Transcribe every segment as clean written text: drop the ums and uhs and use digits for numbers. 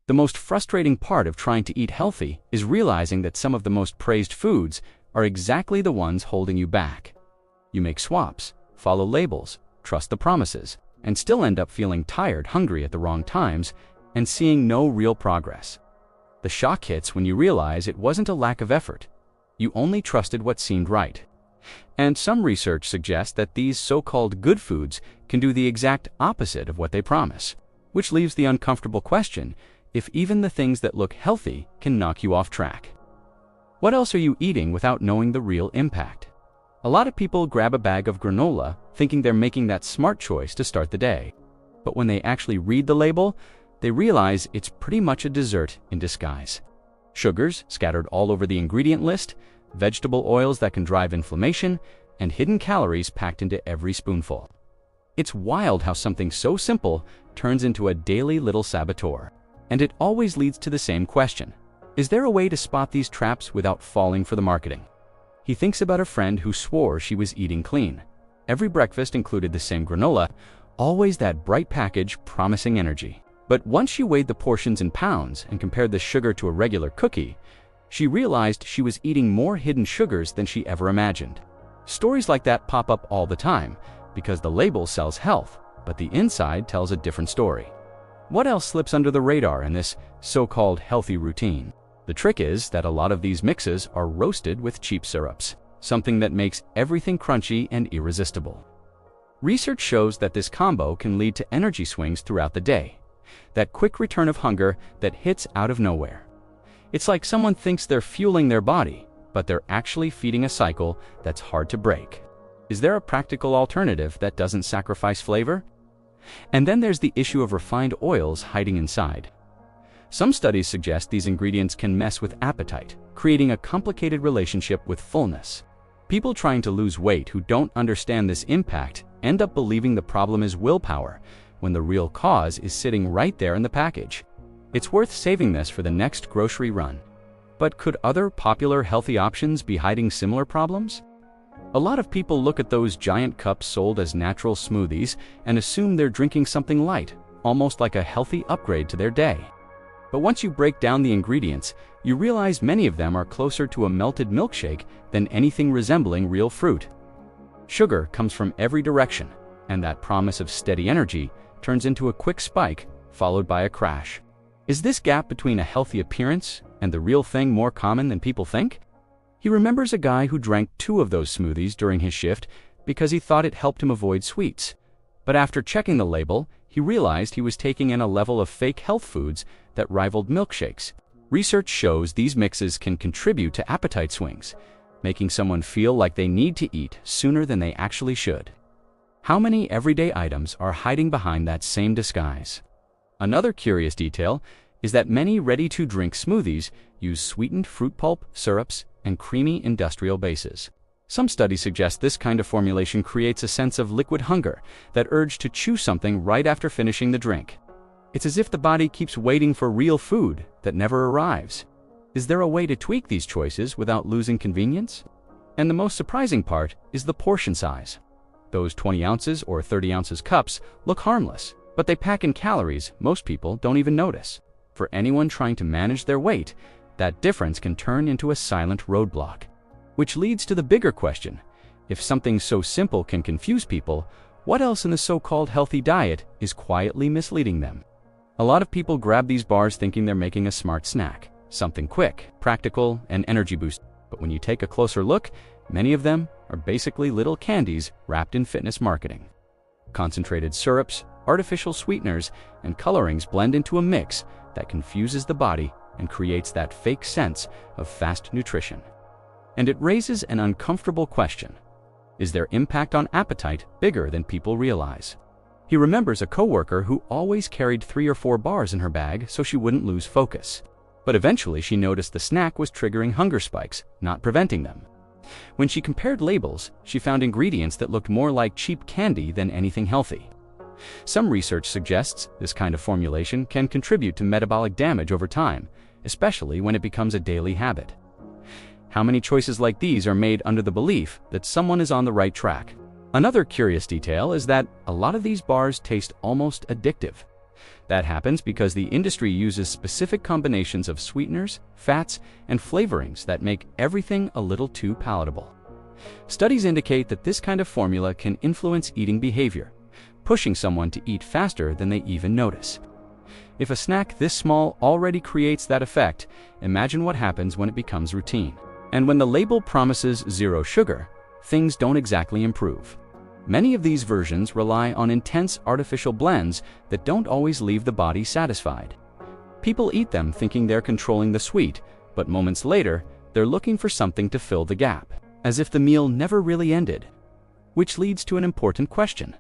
The most frustrating part of trying to eat healthy is realizing that some of the most praised foods are exactly the ones holding you back. You make swaps, follow labels, trust the promises, and still end up feeling tired, hungry at the wrong times, and seeing no real progress. The shock hits when you realize it wasn't a lack of effort. You only trusted what seemed right. And some research suggests that these so-called good foods can do the exact opposite of what they promise, which leaves the uncomfortable question if even the things that look healthy can knock you off track. What else are you eating without knowing the real impact? A lot of people grab a bag of granola thinking they're making that smart choice to start the day. But when they actually read the label, they realize it's pretty much a dessert in disguise. Sugars scattered all over the ingredient list, vegetable oils that can drive inflammation, and hidden calories packed into every spoonful. It's wild how something so simple turns into a daily little saboteur. And it always leads to the same question. Is there a way to spot these traps without falling for the marketing? He thinks about a friend who swore she was eating clean. Every breakfast included the same granola, always that bright package promising energy. But once she weighed the portions in pounds and compared the sugar to a regular cookie, she realized she was eating more hidden sugars than she ever imagined. Stories like that pop up all the time because the label sells health, but the inside tells a different story. What else slips under the radar in this so-called healthy routine? The trick is that a lot of these mixes are roasted with cheap syrups, something that makes everything crunchy and irresistible. Research shows that this combo can lead to energy swings throughout the day, that quick return of hunger that hits out of nowhere. It's like someone thinks they're fueling their body, but they're actually feeding a cycle that's hard to break. Is there a practical alternative that doesn't sacrifice flavor? And then there's the issue of refined oils hiding inside. Some studies suggest these ingredients can mess with appetite, creating a complicated relationship with fullness. People trying to lose weight who don't understand this impact end up believing the problem is willpower, when the real cause is sitting right there in the package. It's worth saving this for the next grocery run. But could other popular healthy options be hiding similar problems? A lot of people look at those giant cups sold as natural smoothies and assume they're drinking something light, almost like a healthy upgrade to their day. But once you break down the ingredients, you realize many of them are closer to a melted milkshake than anything resembling real fruit. Sugar comes from every direction, and that promise of steady energy turns into a quick spike, followed by a crash. Is this gap between a healthy appearance and the real thing more common than people think? He remembers a guy who drank 2 of those smoothies during his shift because he thought it helped him avoid sweets. But after checking the label, he realized he was taking in a level of fake health foods that rivaled milkshakes. Research shows these mixes can contribute to appetite swings, making someone feel like they need to eat sooner than they actually should. How many everyday items are hiding behind that same disguise? Another curious detail is that many ready-to-drink smoothies use sweetened fruit pulp, syrups, and creamy industrial bases. Some studies suggest this kind of formulation creates a sense of liquid hunger, that urge to chew something right after finishing the drink. It's as if the body keeps waiting for real food that never arrives. Is there a way to tweak these choices without losing convenience? And the most surprising part is the portion size. Those 20 ounces or 30 ounces cups look harmless, but they pack in calories most people don't even notice. For anyone trying to manage their weight, that difference can turn into a silent roadblock. Which leads to the bigger question: if something so simple can confuse people, what else in the so-called healthy diet is quietly misleading them? A lot of people grab these bars thinking they're making a smart snack, something quick, practical, and energy boost. But when you take a closer look, many of them are basically little candies wrapped in fitness marketing. Concentrated syrups, artificial sweeteners, and colorings blend into a mix that confuses the body and creates that fake sense of fast nutrition. And it raises an uncomfortable question: is their impact on appetite bigger than people realize? He remembers a coworker who always carried 3 or 4 bars in her bag so she wouldn't lose focus. But eventually she noticed the snack was triggering hunger spikes, not preventing them. When she compared labels, she found ingredients that looked more like cheap candy than anything healthy. Some research suggests this kind of formulation can contribute to metabolic damage over time, especially when it becomes a daily habit. How many choices like these are made under the belief that someone is on the right track? Another curious detail is that a lot of these bars taste almost addictive. That happens because the industry uses specific combinations of sweeteners, fats, and flavorings that make everything a little too palatable. Studies indicate that this kind of formula can influence eating behavior, pushing someone to eat faster than they even notice. If a snack this small already creates that effect, imagine what happens when it becomes routine. And when the label promises zero sugar, things don't exactly improve. Many of these versions rely on intense artificial blends that don't always leave the body satisfied. People eat them thinking they're controlling the sweet, but moments later, they're looking for something to fill the gap, as if the meal never really ended. Which leads to an important question.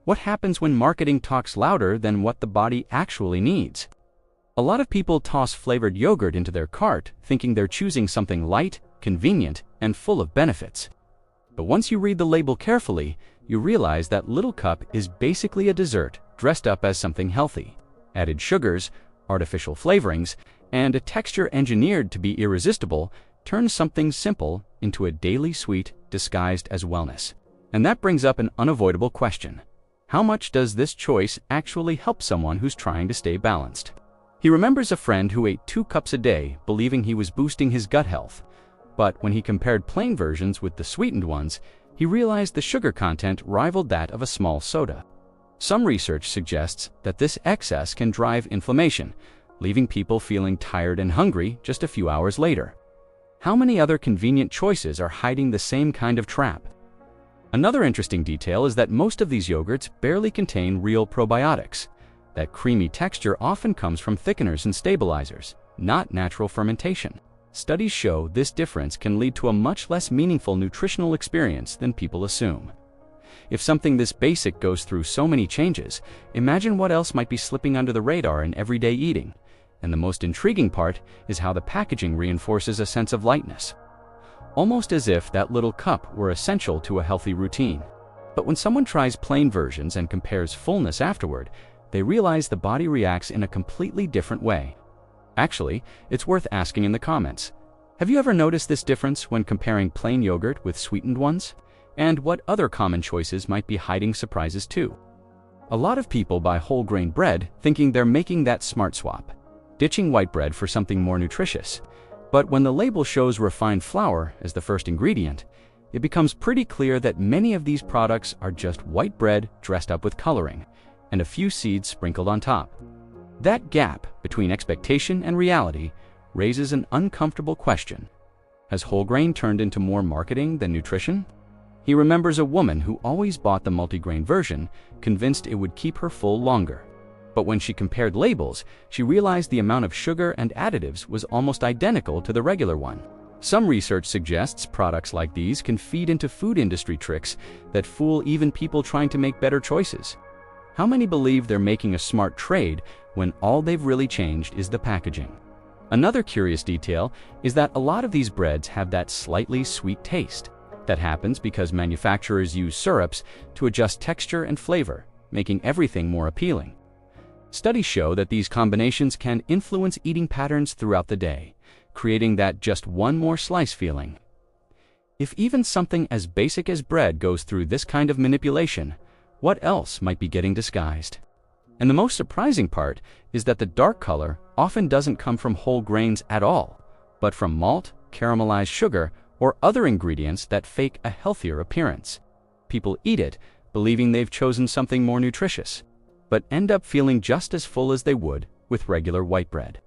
What happens when marketing talks louder than what the body actually needs? A lot of people toss flavored yogurt into their cart, thinking they're choosing something light, convenient, and full of benefits. But once you read the label carefully, you realize that little cup is basically a dessert dressed up as something healthy. Added sugars, artificial flavorings, and a texture engineered to be irresistible turns something simple into a daily sweet disguised as wellness. And that brings up an unavoidable question. How much does this choice actually help someone who's trying to stay balanced? He remembers a friend who ate 2 cups a day, believing he was boosting his gut health. But when he compared plain versions with the sweetened ones, he realized the sugar content rivaled that of a small soda. Some research suggests that this excess can drive inflammation, leaving people feeling tired and hungry just a few hours later. How many other convenient choices are hiding the same kind of trap? Another interesting detail is that most of these yogurts barely contain real probiotics. That creamy texture often comes from thickeners and stabilizers, not natural fermentation. Studies show this difference can lead to a much less meaningful nutritional experience than people assume. If something this basic goes through so many changes, imagine what else might be slipping under the radar in everyday eating. And the most intriguing part is how the packaging reinforces a sense of lightness. Almost as if that little cup were essential to a healthy routine. But when someone tries plain versions and compares fullness afterward, they realize the body reacts in a completely different way. Actually, it's worth asking in the comments. Have you ever noticed this difference when comparing plain yogurt with sweetened ones? And what other common choices might be hiding surprises too? A lot of people buy whole grain bread thinking they're making that smart swap, ditching white bread for something more nutritious. But when the label shows refined flour as the first ingredient, it becomes pretty clear that many of these products are just white bread dressed up with coloring, and a few seeds sprinkled on top. That gap between expectation and reality raises an uncomfortable question. Has whole grain turned into more marketing than nutrition? He remembers a woman who always bought the multigrain version, convinced it would keep her full longer. But when she compared labels, she realized the amount of sugar and additives was almost identical to the regular one. Some research suggests products like these can feed into food industry tricks that fool even people trying to make better choices. How many believe they're making a smart trade when all they've really changed is the packaging? Another curious detail is that a lot of these breads have that slightly sweet taste. That happens because manufacturers use syrups to adjust texture and flavor, making everything more appealing. Studies show that these combinations can influence eating patterns throughout the day, creating that just one more slice feeling. If even something as basic as bread goes through this kind of manipulation, what else might be getting disguised? And the most surprising part is that the dark color often doesn't come from whole grains at all, but from malt, caramelized sugar, or other ingredients that fake a healthier appearance. People eat it, believing they've chosen something more nutritious, but end up feeling just as full as they would with regular white bread.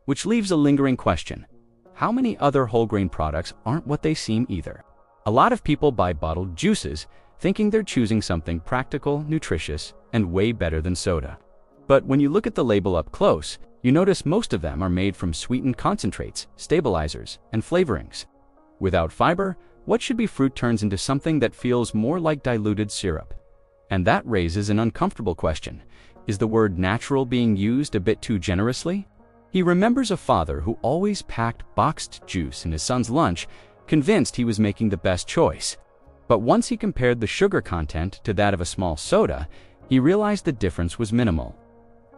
Which leaves a lingering question. How many other whole grain products aren't what they seem either? A lot of people buy bottled juices, thinking they're choosing something practical, nutritious, and way better than soda. But when you look at the label up close, you notice most of them are made from sweetened concentrates, stabilizers, and flavorings. Without fiber, what should be fruit turns into something that feels more like diluted syrup. And that raises an uncomfortable question. Is the word natural being used a bit too generously? He remembers a father who always packed boxed juice in his son's lunch, convinced he was making the best choice. But once he compared the sugar content to that of a small soda, he realized the difference was minimal.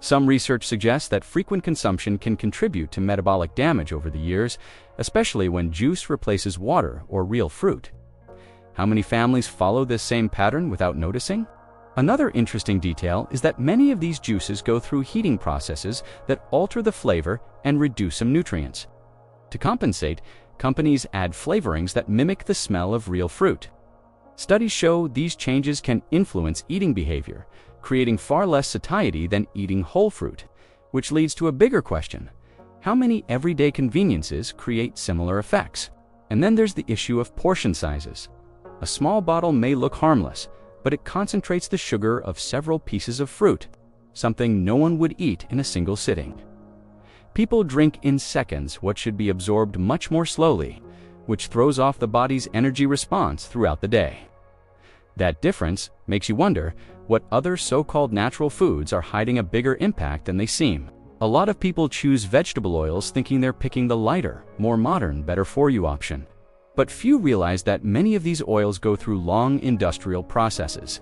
Some research suggests that frequent consumption can contribute to metabolic damage over the years, especially when juice replaces water or real fruit. How many families follow this same pattern without noticing? Another interesting detail is that many of these juices go through heating processes that alter the flavor and reduce some nutrients. To compensate, companies add flavorings that mimic the smell of real fruit. Studies show these changes can influence eating behavior, creating far less satiety than eating whole fruit, which leads to a bigger question: how many everyday conveniences create similar effects? And then there's the issue of portion sizes. A small bottle may look harmless, but it concentrates the sugar of several pieces of fruit, something no one would eat in a single sitting. People drink in seconds what should be absorbed much more slowly, which throws off the body's energy response throughout the day. That difference makes you wonder what other so-called natural foods are hiding a bigger impact than they seem. A lot of people choose vegetable oils thinking they're picking the lighter, more modern, better-for-you option. But few realize that many of these oils go through long industrial processes,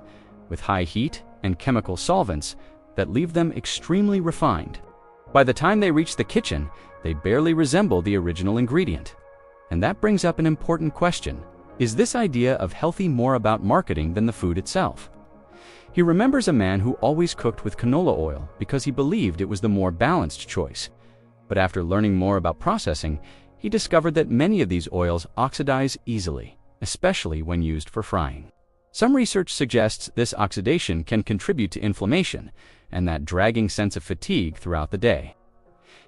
with high heat and chemical solvents that leave them extremely refined. By the time they reach the kitchen, they barely resemble the original ingredient. And that brings up an important question: is this idea of healthy more about marketing than the food itself? He remembers a man who always cooked with canola oil because he believed it was the more balanced choice. But after learning more about processing, he discovered that many of these oils oxidize easily, especially when used for frying. Some research suggests this oxidation can contribute to inflammation and that dragging sense of fatigue throughout the day.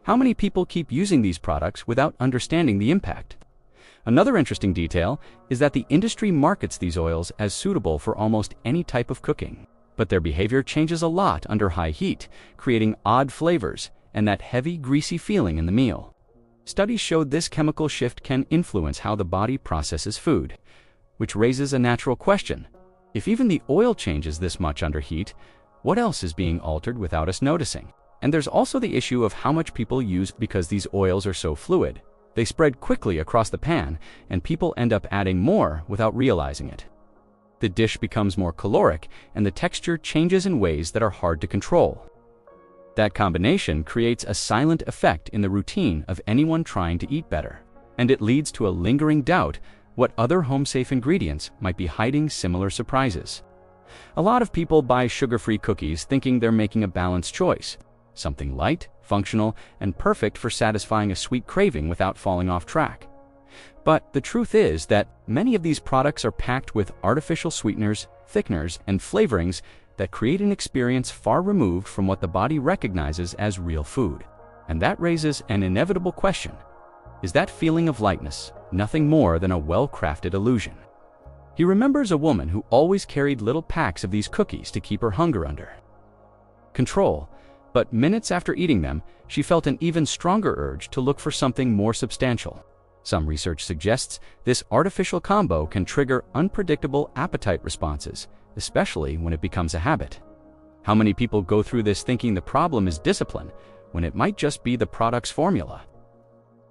How many people keep using these products without understanding the impact? Another interesting detail is that the industry markets these oils as suitable for almost any type of cooking, but their behavior changes a lot under high heat, creating odd flavors and that heavy, greasy feeling in the meal. Studies showed this chemical shift can influence how the body processes food, which raises a natural question: if even the oil changes this much under heat, what else is being altered without us noticing? And there's also the issue of how much people use because these oils are so fluid. They spread quickly across the pan, and people end up adding more without realizing it. The dish becomes more caloric, and the texture changes in ways that are hard to control. That combination creates a silent effect in the routine of anyone trying to eat better, and it leads to a lingering doubt what other home-safe ingredients might be hiding similar surprises. A lot of people buy sugar-free cookies thinking they're making a balanced choice, something light, functional, and perfect for satisfying a sweet craving without falling off track. But the truth is that many of these products are packed with artificial sweeteners, thickeners, and flavorings that create an experience far removed from what the body recognizes as real food. And that raises an inevitable question: is that feeling of lightness nothing more than a well-crafted illusion? He remembers a woman who always carried little packs of these cookies to keep her hunger under control, but minutes after eating them, she felt an even stronger urge to look for something more substantial. Some research suggests this artificial combo can trigger unpredictable appetite responses, especially when it becomes a habit. How many people go through this thinking the problem is discipline, when it might just be the product's formula?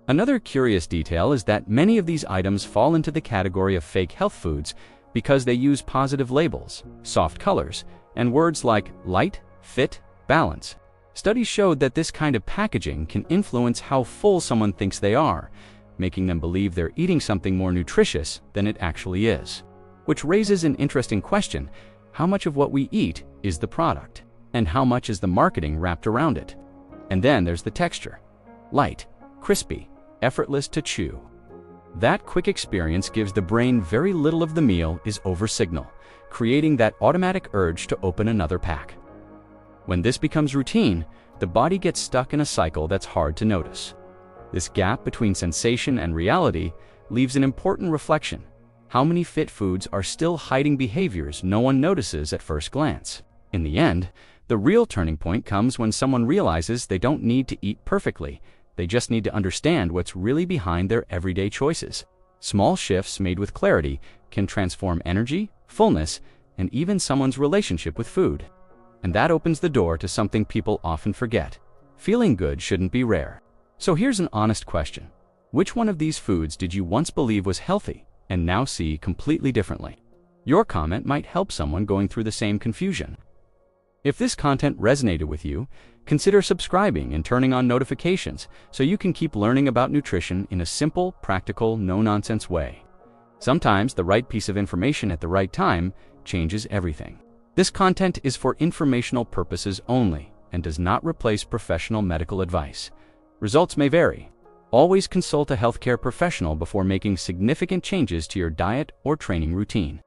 Another curious detail is that many of these items fall into the category of fake health foods because they use positive labels, soft colors, and words like light, fit, balance. Studies showed that this kind of packaging can influence how full someone thinks they are, making them believe they're eating something more nutritious than it actually is. Which raises an interesting question: how much of what we eat is the product, and how much is the marketing wrapped around it? And then there's the texture: light, crispy, effortless to chew. That quick experience gives the brain very little of the meal is over signal, creating that automatic urge to open another pack. When this becomes routine, the body gets stuck in a cycle that's hard to notice. This gap between sensation and reality leaves an important reflection: how many fit foods are still hiding behaviors no one notices at first glance? In the end, the real turning point comes when someone realizes they don't need to eat perfectly. They just need to understand what's really behind their everyday choices. Small shifts made with clarity can transform energy, fullness, and even someone's relationship with food. And that opens the door to something people often forget: feeling good shouldn't be rare. So here's an honest question: which one of these foods did you once believe was healthy and now see completely differently? Your comment might help someone going through the same confusion. If this content resonated with you, consider subscribing and turning on notifications so you can keep learning about nutrition in a simple, practical, no-nonsense way. Sometimes the right piece of information at the right time changes everything. This content is for informational purposes only and does not replace professional medical advice. Results may vary. Always consult a healthcare professional before making significant changes to your diet or training routine.